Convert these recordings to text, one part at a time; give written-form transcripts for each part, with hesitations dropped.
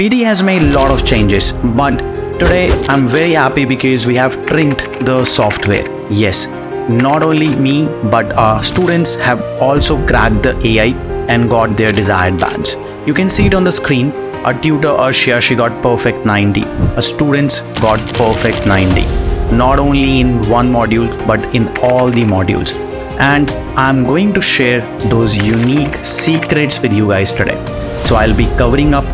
PTE has made a lot of changes, but today I'm very happy because we have tricked the software. Yes, not only me, but our students have also cracked the AI and got their desired bands. You can see it on the screen. A tutor, Arshia, she got perfect 90. A students got perfect 90. Not only in one module, but in all the modules. And I'm going to share those unique secrets with you guys today. So I'll be covering up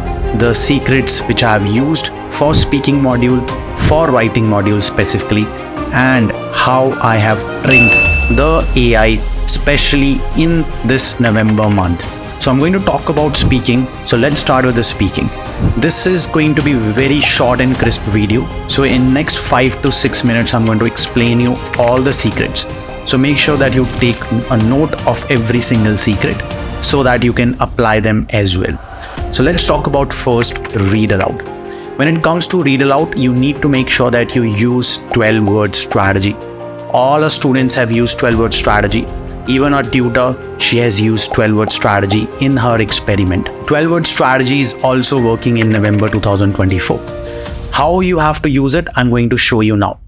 the secrets which I have used for speaking module, for writing module specifically, and how I have trained the AI, especially in this November month. So I'm going to talk about speaking. So let's start with the speaking. This is going to be very short and crisp video. So in next 5 to 6 minutes, I'm going to explain you all the secrets. So make sure that you take a note of every single secret so that you can apply them as well. So let's talk about first read aloud. When it comes to read aloud, you need to make sure that you use 12-word strategy. All our students have used 12-word strategy. Even our tutor, she has used 12-word strategy in her experiment. 12-word strategy is also working in November 2024. How you have to use it, I'm going to show you now.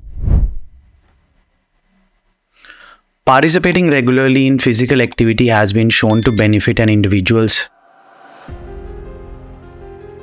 Participating regularly in physical activity has been shown to benefit an individual's.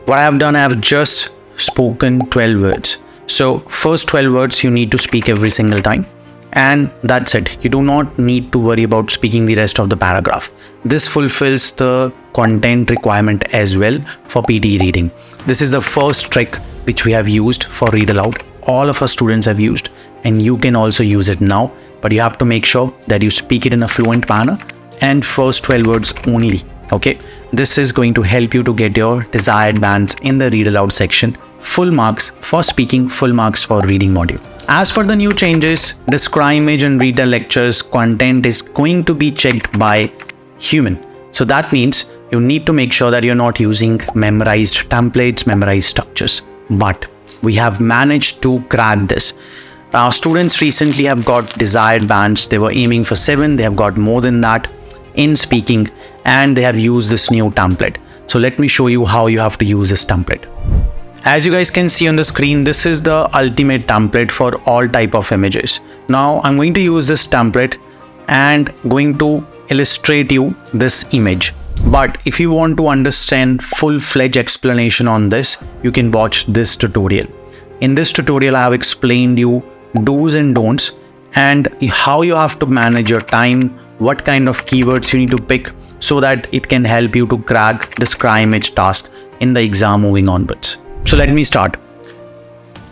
What I have done, I have just spoken 12 words. So first 12 words you need to speak every single time. And that's it. You do not need to worry about speaking the rest of the paragraph. This fulfills the content requirement as well for PTE reading. This is the first trick which we have used for read aloud. All of our students have used, and you can also use it now, but you have to make sure that you speak it in a fluent manner and first 12 words only. Okay, this is going to help you to get your desired bands in the read aloud section. Full marks for speaking, full marks for reading module. As for the new changes, the scrimmage and reader lectures content is going to be checked by human. So that means you need to make sure that you're not using memorized templates, memorized structures. But we have managed to crack this. Our students recently have got desired bands. They were aiming for 7. They have got more than that in speaking, and they have used this new template. So let me show you how you have to use this template. As you guys can see on the screen, this is the ultimate template for all type of images. Now I'm going to use this template and going to illustrate you this image. But if you want to understand full-fledged explanation on this, you can watch this tutorial. In this tutorial, I have explained you do's and don'ts and how you have to manage your time, what kind of keywords you need to pick so that it can help you to crack the scrimmage task in the exam moving onwards. So let me start.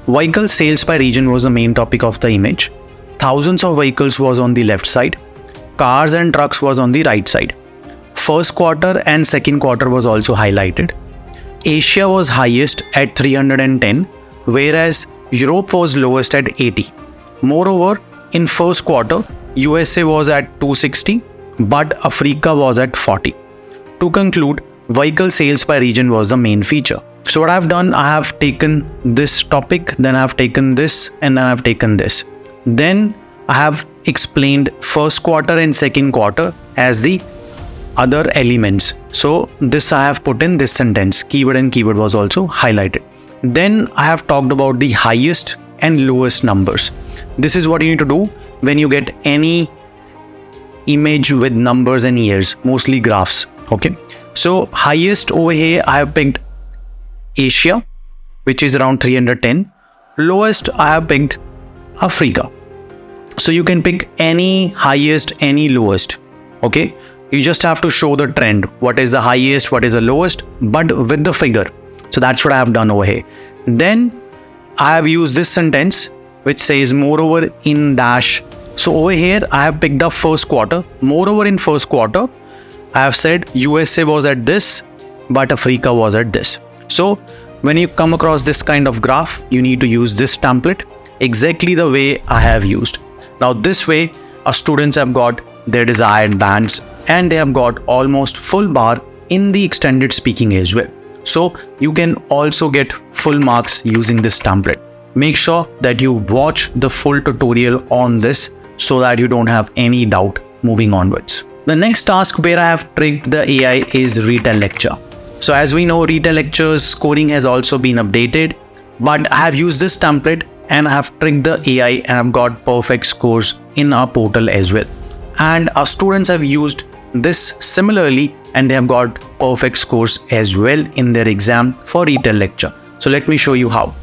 Vehicle sales by region was the main topic of the image. Thousands of vehicles was on the left side. Cars and trucks was on the right side. First quarter and second quarter was also highlighted. Asia was highest at 310, whereas Europe was lowest at 80. Moreover, in first quarter, USA was at 260, but Africa was at 40. To conclude, vehicle sales by region was the main feature. So what I've done, I have taken this topic, then I've taken this, and then I've taken this. Then I have explained first quarter and second quarter as the other elements. So this I have put in this sentence. Keyword and keyword was also highlighted. Then I have talked about the highest and lowest numbers. This is what you need to do when you get any image with numbers and years, mostly graphs. Okay. So highest over here, I have picked Asia, which is around 310. Lowest, I have picked Africa. So you can pick any highest, any lowest. Okay. You just have to show the trend. What is the highest, what is the lowest, but with the figure. So that's what I have done over here. Then I have used this sentence which says moreover in dash. So over here, I have picked up first quarter. Moreover in first quarter, I have said USA was at this, but Africa was at this. So when you come across this kind of graph, you need to use this template exactly the way I have used. Now this way, our students have got their desired bands and they have got almost full bar in the extended speaking as well. So you can also get full marks using this template. Make sure that you watch the full tutorial on this so that you don't have any doubt moving onwards. The next task where I have tricked the AI is retell lecture. So as we know, retail lectures scoring has also been updated, but I have used this template and I have tricked the AI and I've got perfect scores in our portal as well. And our students have used this similarly and they have got perfect scores as well in their exam for retail lecture. So let me show you how.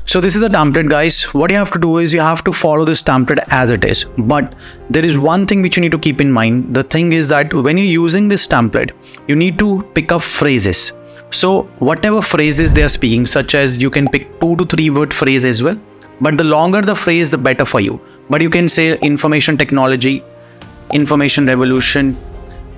So this is the template, guys. What you have to do is you have to follow this template as it is. But there is one thing which you need to keep in mind. The thing is that when you're using this template, you need to pick up phrases. So whatever phrases they are speaking, such as you can pick 2 to 3 word phrase as well. But the longer the phrase, the better for you. But you can say information technology, information revolution,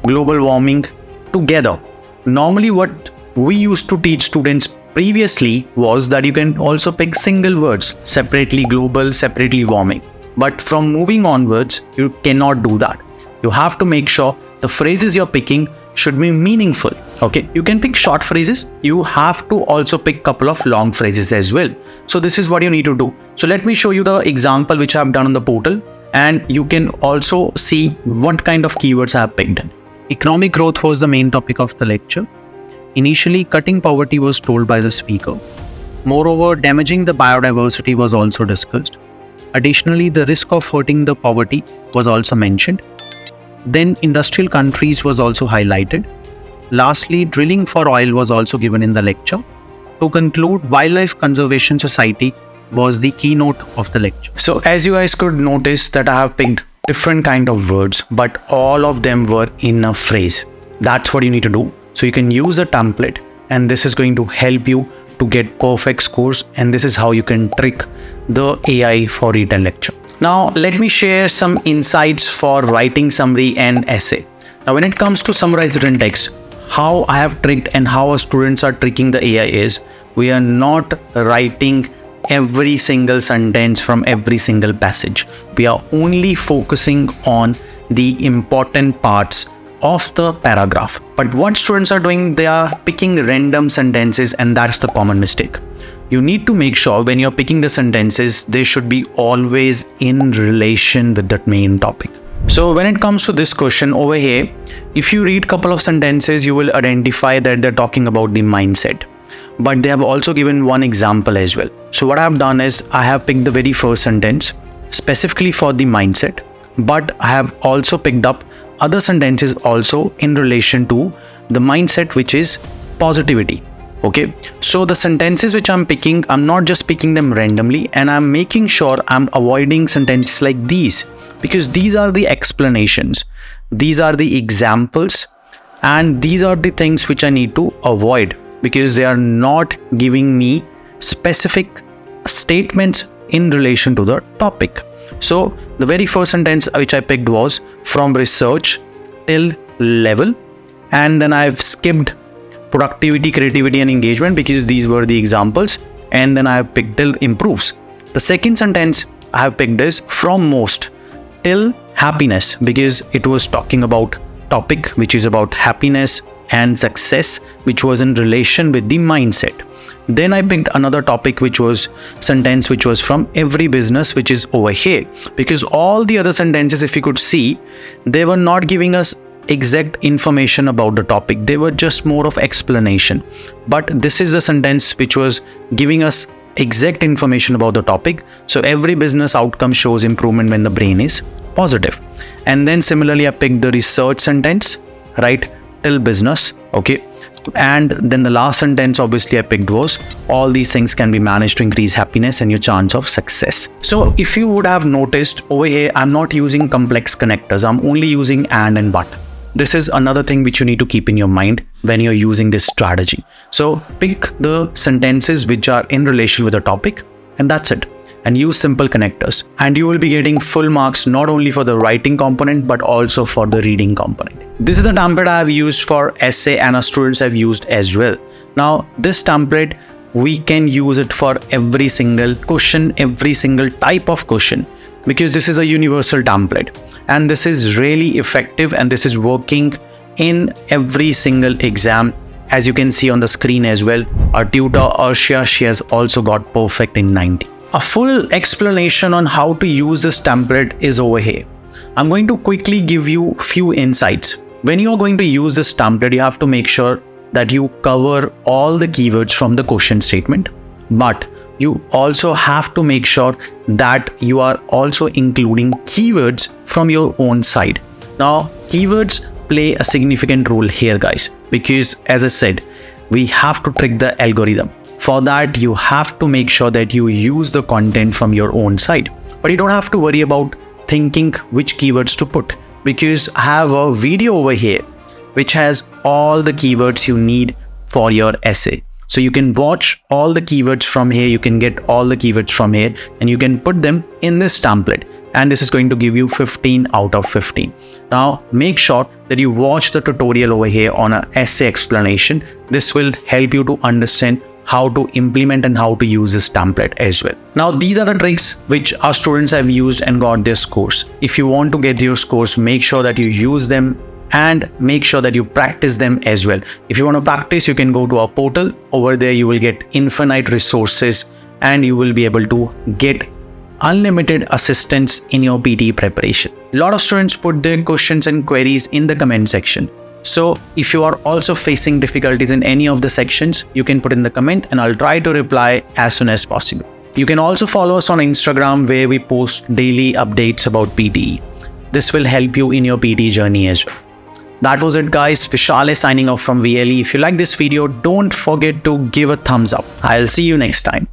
global warming together. Normally what we used to teach students previously was that you can also pick single words, separately global, separately warming. But from moving onwards, you cannot do that. You have to make sure the phrases you're picking should be meaningful. Okay, you can pick short phrases. You have to also pick couple of long phrases as well. So this is what you need to do. So let me show you the example which I have done on the portal, and you can also see what kind of keywords I have picked in. Economic growth was the main topic of the lecture. Initially, cutting poverty was told by the speaker. Moreover, damaging the biodiversity was also discussed. Additionally, the risk of hurting the poverty was also mentioned. Then, industrial countries was also highlighted. Lastly, drilling for oil was also given in the lecture. To conclude, Wildlife Conservation Society was the keynote of the lecture. So, as you guys could notice that I have picked different kind of words, but all of them were in a phrase. That's what you need to do. So you can use a template and this is going to help you to get perfect scores, and this is how you can trick the AI for retail lecture. Now let me share some insights for writing summary and essay. Now when it comes to summarized written text, how I have tricked and how our students are tricking the AI is, we are not writing every single sentence from every single passage. We are only focusing on the important parts of the paragraph. But what students are doing, they are picking random sentences, and that's the common mistake. You need to make sure when you're picking the sentences, they should be always in relation with that main topic. So when it comes to this question over here, if you read couple of sentences, you will identify that they're talking about the mindset. But they have also given one example as well. So what I have done is I have picked the very first sentence specifically for the mindset, but I have also picked up other sentences also in relation to the mindset, which is positivity. Okay, so the sentences which I'm picking, I'm not just picking them randomly, and I'm making sure I'm avoiding sentences like these, because these are the explanations, these are the examples, and these are the things which I need to avoid because they are not giving me specific statements in relation to the topic. So the very first sentence which I picked was from research till level, and then I've skipped productivity, creativity and engagement because these were the examples, and then I have picked till improves. The second sentence I have picked is from most till happiness because it was talking about topic which is about happiness and success, which was in relation with the mindset. Then I picked another topic which was sentence which was from every business, which is over here, because all the other sentences, if you could see, they were not giving us exact information about the topic. They were just more of explanation. But this is the sentence which was giving us exact information about the topic. So every business outcome shows improvement when the brain is positive. And then similarly I picked the research sentence, right, till business. Okay. And then the last sentence obviously I picked was all these things can be managed to increase happiness and your chance of success. So if you would have noticed over here, I'm not using complex connectors. I'm only using and but. This is another thing which you need to keep in your mind when you're using this strategy. So pick the sentences which are in relation with the topic, and that's it. And use simple connectors, and you will be getting full marks not only for the writing component but also for the reading component. This is the template I have used for essay and our students have used as well. Now this template, we can use it for every single question, every single type of question, because this is a universal template and this is really effective and this is working in every single exam. As you can see on the screen as well, our tutor Arshia, she has also got perfect in 90. A full explanation on how to use this template is over here. I'm going to quickly give you few insights. When you are going to use this template, you have to make sure that you cover all the keywords from the question statement, but you also have to make sure that you are also including keywords from your own side. Now, keywords play a significant role here, guys, because as I said, we have to trick the algorithm. For that, you have to make sure that you use the content from your own side, but you don't have to worry about thinking which keywords to put, because I have a video over here which has all the keywords you need for your essay. So you can watch all the keywords from here, you can get all the keywords from here, and you can put them in this template. And this is going to give you 15 out of 15. Now, make sure that you watch the tutorial over here on an essay explanation. This will help you to understand how to implement and how to use this template as well. Now, these are the tricks which our students have used and got their scores. If you want to get your scores, make sure that you use them and make sure that you practice them as well. If you want to practice, you can go to our portal. Over there, you will get infinite resources and you will be able to get unlimited assistance in your PTE preparation. A lot of students put their questions and queries in the comment section. So if you are also facing difficulties in any of the sections, you can put in the comment and I'll try to reply as soon as possible. You can also follow us on Instagram where we post daily updates about PTE. This will help you in your PTE journey as well. That was it, guys. Vishal is signing off from VLE. If you like this video, don't forget to give a thumbs up. I'll see you next time.